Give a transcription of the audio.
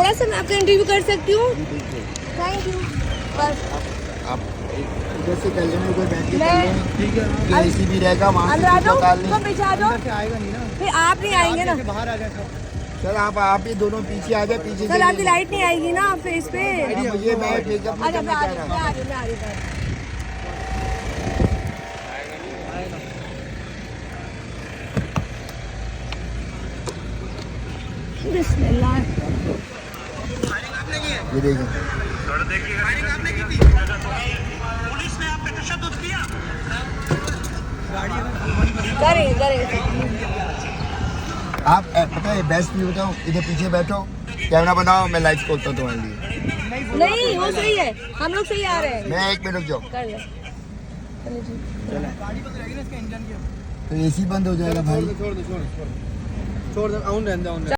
थोड़ा सा मैं आपका इंटरव्यू कर सकती हूँ? Thank you. बस आप इधर से कर लेना, उधर बैठ के मैं- कर लें, ठीक है। एसी भी रहेगा वहाँ अंदर आ से, जाओ, निकाल लें। तुम पीछे आ जाओ। आएगा नहीं ना, फिर आप नहीं आएंगे ना बाहर आ जाए। सर आप ही दोनों पीछे आ जाए, पीछे सर, से आपकी लाइट नहीं आएगी ना फेस पे। मुझे मैं टेकअप नहीं अच्छा, मैं करना आ चाह रही हूँ, रहा। मैं आ रही हूँ, मैं आ रही हूँ। बिस्मिल्लाह। ये देखिए, करें। आप पता है बेस्ट व्यू बताओ, इधर पीछे बैठो, कैमरा बनाओ, मैं लाइट खोलता हूँ तुम्हारे लिए। नहीं, वो सही है, हम लोग सही आ रहे हैं। मैं 1 मिनट रुक जाओ, कर ले। चलो जी। गाड़ी बंद रहेगी ना इसके इंजन की। तो एसी बंद हो जाएगा भाई। छोड़ दो, आउन रहने दो।